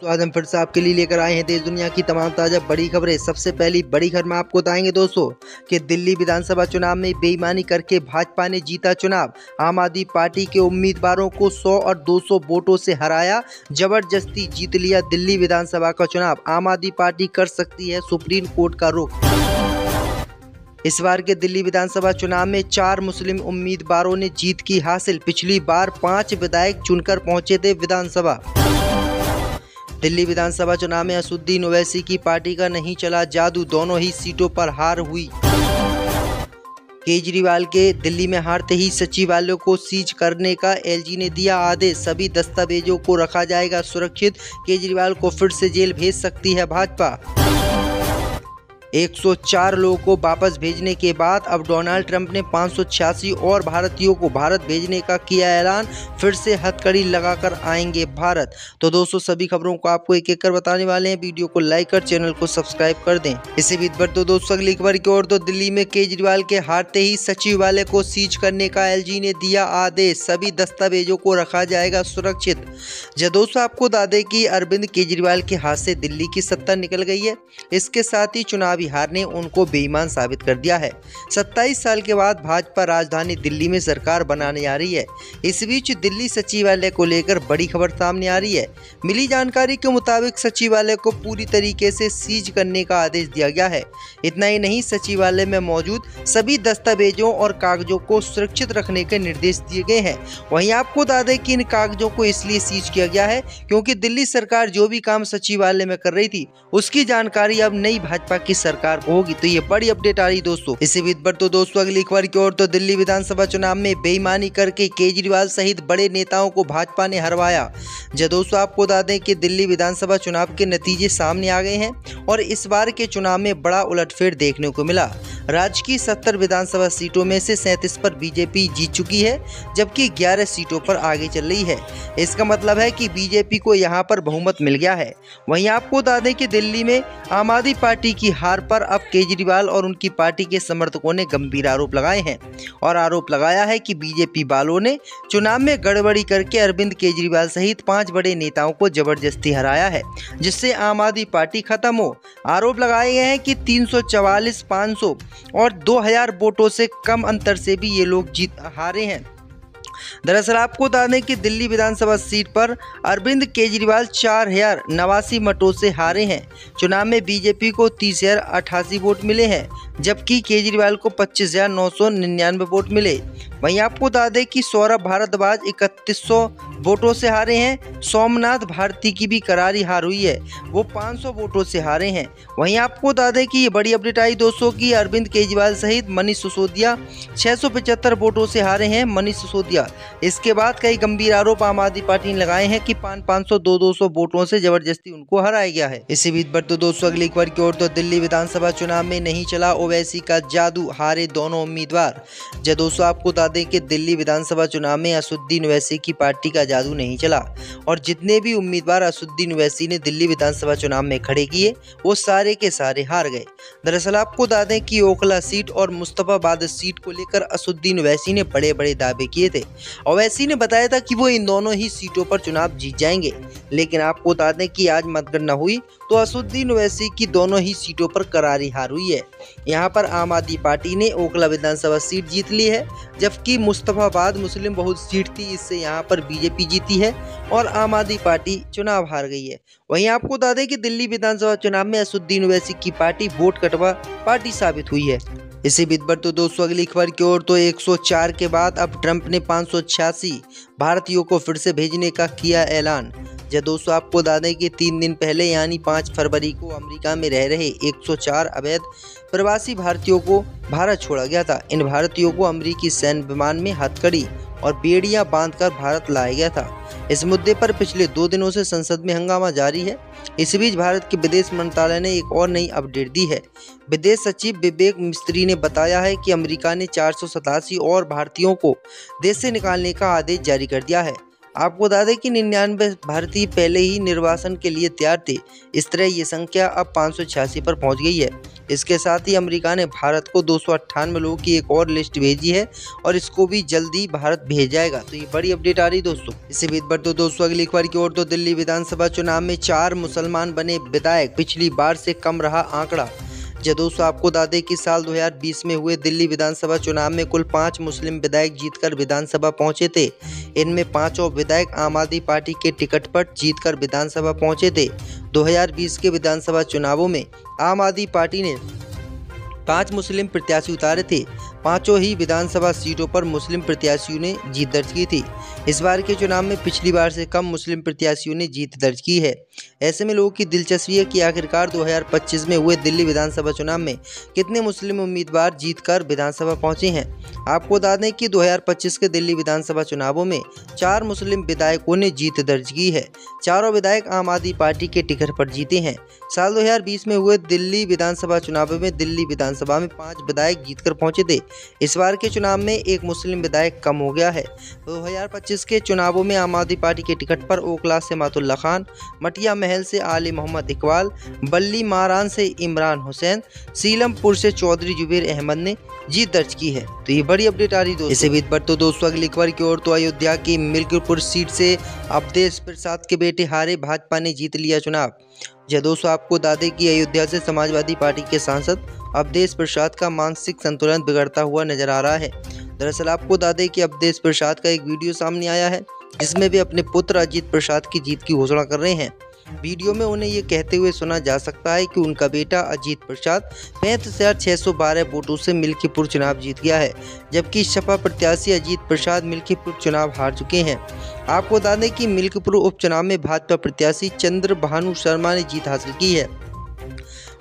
तो आज हम फिर से आपके लिए लेकर आए हैं देश दुनिया की तमाम ताज़ा बड़ी खबरें। सबसे पहली बड़ी खबर में आपको बताएंगे दोस्तों कि दिल्ली विधानसभा चुनाव में बेईमानी करके भाजपा ने जीता चुनाव। आम आदमी पार्टी के उम्मीदवारों को 100 और 200 वोटों से हराया, जबरदस्ती जीत लिया दिल्ली विधानसभा का चुनाव। आम आदमी पार्टी कर सकती है सुप्रीम कोर्ट का रुख। इस बार के दिल्ली विधानसभा चुनाव में 4 मुस्लिम उम्मीदवारों ने जीत की हासिल। पिछली बार 5 विधायक चुनकर पहुंचे थे विधानसभा। दिल्ली विधानसभा चुनाव में असदुद्दीन ओवैसी की पार्टी का नहीं चला जादू, दोनों ही सीटों पर हार हुई। केजरीवाल के दिल्ली में हारते ही सचिवालय को सीज करने का एलजी ने दिया आदेश। सभी दस्तावेजों को रखा जाएगा सुरक्षित। केजरीवाल को फिर से जेल भेज सकती है भाजपा। 104 लोगों को वापस भेजने के बाद अब डोनाल्ड ट्रंप ने 586 और भारतीयों को भारत भेजने का किया ऐलान। फिर से हथकड़ी लगाकर आएंगे भारत। तो दोस्तों सभी खबरों को आपको एक एक कर बताने वाले हैं। वीडियो को लाइक कर चैनल को सब्सक्राइब कर दें। इसी बीच पर तो दोस्तों अगली खबर की ओर तो दिल्ली में केजरीवाल के हारते ही सचिवालय को सीज करने का एलजी ने दिया आदेश। सभी दस्तावेजों को रखा जाएगा सुरक्षित। जब दोस्तों आपको बता दें कि अरविंद केजरीवाल के हाथ से दिल्ली की सत्ता निकल गई है। इसके साथ ही चुनावी हार ने उनको बेईमान साबित कर दिया है। 27 साल के बाद भाजपा राजधानी दिल्ली में सरकार बनाने जा रही है। इस बीच दिल्ली सचिवालय को लेकर बड़ी खबर सामने आ रही है। मिली जानकारी के मुताबिक सचिवालय को पूरी तरीके से सीज करने का आदेश दिया गया है। इतना ही नहीं, सचिवालय में मौजूद सभी दस्तावेजों और कागजों को सुरक्षित रखने के निर्देश दिए गए हैं। वहीं आपको बता दें कि इन कागजों को इसलिए सीज किया गया है क्योंकि दिल्ली सरकार जो भी काम सचिवालय में कर रही थी उसकी जानकारी अब नई भाजपा की सरकार को होगी। तो ये बड़ी अपडेट आ रही दोस्तों। इसी बीच पर तो दोस्तों अगली खबर की ओर तो दिल्ली विधानसभा चुनाव में बेईमानी करके केजरीवाल सहित बड़े नेताओं को भाजपा ने हरवाया। जब दोस्तों आपको बता दें कि दिल्ली विधानसभा चुनाव के नतीजे सामने आ गए हैं और इस बार के चुनाव में बड़ा उलटफेर देखने को मिला। राज्य की 70 विधानसभा सीटों में से 37 पर बीजेपी जीत चुकी है, जबकि 11 सीटों पर आगे चल रही है। इसका मतलब है कि बीजेपी को यहां पर बहुमत मिल गया है। वहीं आपको बता दें कि दिल्ली में आम आदमी पार्टी की हार पर अब केजरीवाल और उनकी पार्टी के समर्थकों ने गंभीर आरोप लगाए हैं और आरोप लगाया है कि बीजेपी वालों ने चुनाव में गड़बड़ी करके अरविंद केजरीवाल सहित 5 बड़े नेताओं को जबरदस्ती हराया है, जिससे आम आदमी पार्टी खत्म हो। आरोप लगाए गए हैं कि 344, 500 और 2000 वोटों से कम अंतर से भी ये लोग हारे हैं। दरअसल आपको बता दें कि दिल्ली विधानसभा सीट पर अरविंद केजरीवाल 4089 मतों से हारे हैं। चुनाव में बीजेपी को 30,088 वोट मिले हैं, जबकि केजरीवाल को 25,999 वोट मिले। वहीं आपको बता दें कि सौरभ भारद्वाज 3100 वोटों से हारे हैं। सोमनाथ भारती की भी करारी हार हुई है, वो 500 वोटों से हारे हैं। वहीं आपको बता दें कि ये बड़ी अपडेट आई दोस्तों की अरविंद केजरीवाल सहित मनीष सिसोदिया 675 वोटों से हारे हैं। मनीष सिसोदिया इसके बाद कई गंभीर आरोप आम आदमी पार्टी ने लगाए हैं कि 500, 200 वोटों से जबरदस्ती उनको हराया गया है। इसी बीच पर तो दोस्तों अगली खबर की ओर तो दिल्ली विधानसभा चुनाव में नहीं चला ओवैसी का जादू, हारे दोनों उम्मीदवार। जब दोस्तों आपको बता दें कि दिल्ली विधानसभा चुनाव में असदुद्दीन ओवैसी की पार्टी का जादू नहीं चला और जितने भी उम्मीदवार असदुद्दीन ओवैसी ने दिल्ली विधानसभा चुनाव में खड़े किए वो सारे के सारे हार गए। दरअसल आपको बता दें कि ओखला सीट और मुस्तफाबाद सीट को लेकर असदुद्दीन ओवैसी ने बड़े बड़े दावे किए थे। ओवैसी ने बताया था कि वो इन दोनों ही सीटों पर चुनाव जीत जाएंगे, लेकिन आपको बता दें कि आज मतगणना हुई तो असदुद्दीन ओवैसी की दोनों ही सीटों पर करारी हार हुई है। यहाँ पर आम आदमी पार्टी ने ओखला विधानसभा सीट जीत ली है, जबकि मुस्तफाबाद मुस्लिम बहुल सीट थी, इससे यहाँ पर बीजेपी जीती है और आम आदमी पार्टी चुनाव हार गई है। वहीं आपको बता दें कि दिल्ली विधानसभा चुनाव में असदुद्दीन ओवैसी की पार्टी वोट कटवा पार्टी साबित हुई है। इसी बीच पर तो दोस्तों अगली खबर की ओर तो 104 के बाद अब ट्रंप ने 586 भारतीयों को फिर से भेजने का किया ऐलान। जब दोस्तों आपको बता दें कि 3 दिन पहले यानी 5 फरवरी को अमेरिका में रह रहे 104 अवैध प्रवासी भारतीयों को भारत छोड़ा गया था। इन भारतीयों को अमेरिकी सैन्य विमान में हथकड़ी और बेड़ियां बांधकर भारत लाया गया था। इस मुद्दे पर पिछले 2 दिनों से संसद में हंगामा जारी है। इस बीच भारत के विदेश मंत्रालय ने एक और नई अपडेट दी है। विदेश सचिव विवेक मिस्त्री ने बताया है कि अमेरिका ने 487 और भारतीयों को देश से निकालने का आदेश जारी कर दिया है। आपको बता दें कि 99 भारतीय पहले ही निर्वासन के लिए तैयार थे। इस तरह ये संख्या अब 586 पर पहुंच गई है। इसके साथ ही अमेरिका ने भारत को 298 लोगों की एक और लिस्ट भेजी है और इसको भी जल्दी भारत भेज जाएगा। तो ये बड़ी अपडेट आ रही दोस्तों। इसी बीच बढ़ दोस्तों अगली खबर की ओर तो दिल्ली विधानसभा चुनाव में 4 मुसलमान बने विधायक, पिछली बार से कम रहा आंकड़ा। दोस्तों आपको बता दें कि साल 2020 में हुए दिल्ली विधानसभा चुनाव में कुल 5 मुस्लिम विधायक जीतकर विधानसभा पहुंचे थे। इनमें 5 विधायक आम आदमी पार्टी के टिकट पर जीतकर विधानसभा पहुंचे थे। 2020 के विधानसभा चुनावों में आम आदमी पार्टी ने 5 मुस्लिम प्रत्याशी उतारे थे। पांचों ही विधानसभा सीटों पर मुस्लिम प्रत्याशियों ने जीत दर्ज की थी। इस बार के चुनाव में पिछली बार से कम मुस्लिम प्रत्याशियों ने जीत दर्ज की है। ऐसे में लोगों की दिलचस्पी है कि आखिरकार 2025 में हुए दिल्ली विधानसभा चुनाव में कितने मुस्लिम उम्मीदवार जीतकर विधानसभा पहुंचे हैं। आपको बता दें कि 2025 के दिल्ली विधानसभा चुनावों में 4 मुस्लिम विधायकों ने जीत दर्ज की है। चारों विधायक आम आदमी पार्टी के टिकट पर जीते हैं। साल 2020 में हुए दिल्ली विधानसभा चुनाव में दिल्ली विधानसभा में 5 विधायक जीतकर पहुंचे थे। इस बार के चुनाव में एक मुस्लिम विधायक कम हो गया है। 2025 के चुनावों में आम आदमी पार्टी के टिकट पर ओखला से मातुल्ला खान, मटिया महल से आली मोहम्मद इकबाल, बल्ली मारान से इमरान हुसैन, सीलमपुर से चौधरी जुबैर अहमद ने जीत दर्ज की है। तो ये बड़ी अपडेट आ रही दोस्तों। इसी बीच बढ़ दोस्तों अगली खबर की ओर तो अयोध्या की मिल्कीपुर सीट से अवधेश प्रसाद के बेटे हारे भाजपा ने जीत लिया चुनाव। दोस्तों आपको बता दें कि अयोध्या से समाजवादी पार्टी के सांसद अवधेश प्रसाद का मानसिक संतुलन बिगड़ता हुआ नजर आ रहा है। दरअसल आपको बता दें कि अवधेश प्रसाद का एक वीडियो सामने आया है जिसमें वे अपने पुत्र अजीत प्रसाद की जीत की घोषणा कर रहे हैं। वीडियो में उन्हें ये कहते हुए सुना जा सकता है कि उनका बेटा अजीत प्रसाद 65,612 वोटों से मिल्कीपुर चुनाव जीत गया है, जबकि सपा प्रत्याशी अजीत प्रसाद मिल्कीपुर चुनाव हार चुके हैं। आपको बता दें कि मिल्कीपुर उपचुनाव में भाजपा प्रत्याशी चंद्रभानु शर्मा ने जीत हासिल की है।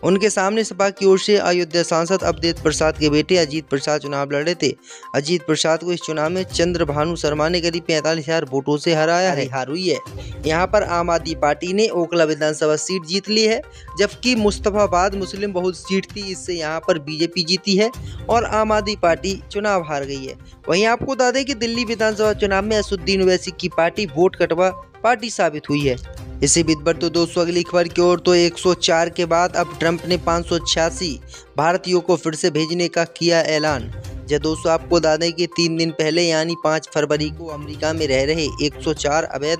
उनके सामने सपा की ओर से अयोध्या सांसद अवधेश प्रसाद के बेटे अजीत प्रसाद चुनाव लड़ रहे थे। अजीत प्रसाद को इस चुनाव में चंद्रभानु शर्मा ने करीब 45,000 वोटों से हराया है। हार हुई है। यहाँ पर आम आदमी पार्टी ने ओखला विधानसभा सीट जीत ली है, जबकि मुस्तफाबाद मुस्लिम बहुल सीट थी, इससे यहाँ पर बीजेपी जीती है और आम आदमी पार्टी चुनाव हार गई है। वहीं आपको बता दें कि दिल्ली विधानसभा चुनाव में असदुद्दीन ओवैसी की पार्टी वोट कटवा पार्टी साबित हुई है। इसी बीच बढ़ तो दोस्तों अगली खबर की ओर तो 104 के बाद अब ट्रंप ने 586 भारतीयों को फिर से भेजने का किया ऐलान। दोस्तों आपको बता दें कि 3 दिन पहले यानी 5 फरवरी को अमेरिका में रह रहे 104 अवैध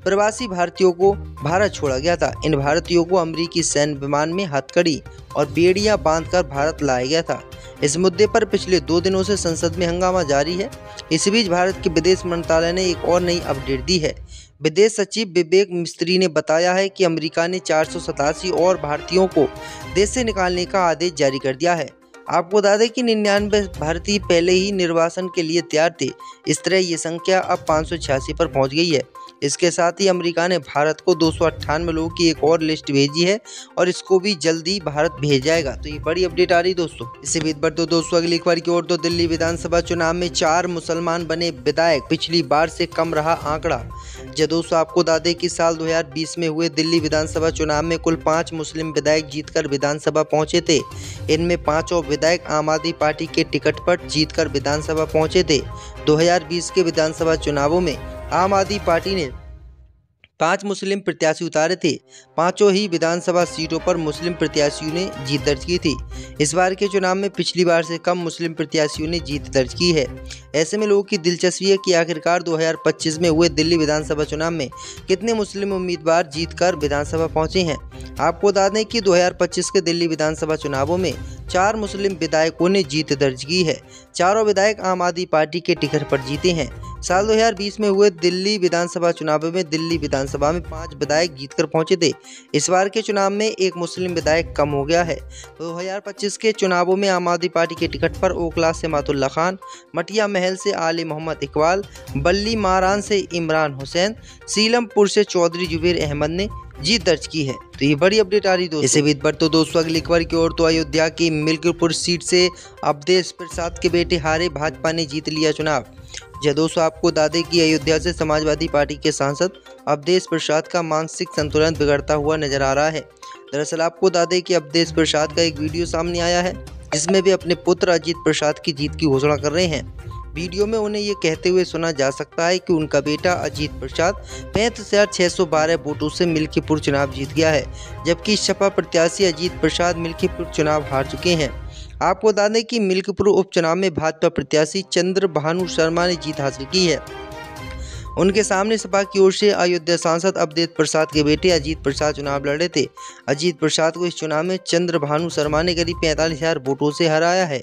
प्रवासी भारतीयों को भारत छोड़ा गया था। इन भारतीयों को अमेरिकी सैन्य विमान में हथकड़ी और बेड़ियां बांधकर भारत लाया गया था। इस मुद्दे पर पिछले 2 दिनों से संसद में हंगामा जारी है। इस बीच भारत के विदेश मंत्रालय ने एक और नई अपडेट दी है। विदेश सचिव विवेक मिस्त्री ने बताया है कि अमेरिका ने 487 और भारतीयों को देश से निकालने का आदेश जारी कर दिया है। आपको बता दें कि 99 भारतीय पहले ही निर्वासन के लिए तैयार थे। इस तरह ये संख्या अब 586 पर पहुंच गई है। इसके साथ ही अमेरिका ने भारत को 298 लोगों की एक और लिस्ट भेजी है और इसको भी जल्दी भारत भेज जाएगा। तो ये बड़ी अपडेट आ रही दोस्तों। इसी बीच बढ़ दोस्तों अगली खबर की ओर तो दिल्ली विधानसभा चुनाव में 4 मुसलमान बने विधायक, पिछली बार से कम रहा आंकड़ा। दोस्तों आपको बता दें कि साल 2020 में हुए दिल्ली विधानसभा चुनाव में कुल 5 मुस्लिम विधायक जीतकर विधानसभा पहुंचे थे। इनमें 5 विधायक आम आदमी पार्टी के टिकट पर जीतकर विधानसभा पहुंचे थे। 2020 के विधानसभा चुनावों में आम आदमी पार्टी ने 5 मुस्लिम प्रत्याशी उतारे थे। पांचों ही विधानसभा सीटों पर मुस्लिम प्रत्याशियों ने जीत दर्ज की थी। इस बार के चुनाव में पिछली बार से कम मुस्लिम प्रत्याशियों ने जीत दर्ज की है। ऐसे में लोगों की दिलचस्पी है कि आखिरकार 2025 में हुए दिल्ली विधानसभा चुनाव में कितने मुस्लिम उम्मीदवार जीतकर विधानसभा पहुंचे हैं। आपको बता दें कि 2025 के दिल्ली विधानसभा चुनावों में 4 मुस्लिम विधायकों ने जीत दर्ज की है। चारों विधायक आम आदमी पार्टी के टिकट पर जीते हैं। साल 2020 में हुए दिल्ली विधानसभा चुनाव में दिल्ली विधानसभा में 5 विधायक जीतकर पहुंचे थे। इस बार के चुनाव में एक मुस्लिम विधायक कम हो गया है। 2025 के चुनावों में आम आदमी पार्टी के टिकट पर ओखला से मातुल्ला खान, मटिया महल से आली मोहम्मद इकबाल, बल्ली मारान से इमरान हुसैन, सीलमपुर से चौधरी जुबैर अहमद ने जीत दर्ज की है। तो ये बड़ी अपडेट आ रही दोस्तों। इसी बीच बढ़ तो दोस्तों अगली खबर की ओर तो अयोध्या की मिल्कीपुर सीट से अवधेश प्रसाद के बेटे हारे भाजपा ने जीत लिया चुनाव। दोस्तों आपको बता दें कि अयोध्या से समाजवादी पार्टी के सांसद अवधेश प्रसाद का मानसिक संतुलन बिगड़ता हुआ नजर आ रहा है। दरअसल आपको बता दें कि अवधेश प्रसाद का एक वीडियो सामने आया है जिसमें वे अपने पुत्र अजीत प्रसाद की जीत की घोषणा कर रहे हैं। वीडियो में उन्हें ये कहते हुए सुना जा सकता है कि उनका बेटा अजीत प्रसाद 35,612 वोटों से मिल्कीपुर चुनाव जीत गया है, जबकि सपा प्रत्याशी अजीत प्रसाद मिल्कीपुर चुनाव हार चुके हैं। आपको बता दें कि मिल्कीपुर उपचुनाव में भाजपा प्रत्याशी चंद्रभानु शर्मा ने जीत हासिल की है। उनके सामने सपा की ओर से अयोध्या सांसद अवधेश प्रसाद के बेटे अजीत प्रसाद चुनाव लड़ रहे थे। अजीत प्रसाद को इस चुनाव में चंद्रभानु शर्मा ने करीब 45,000 वोटों से हराया है।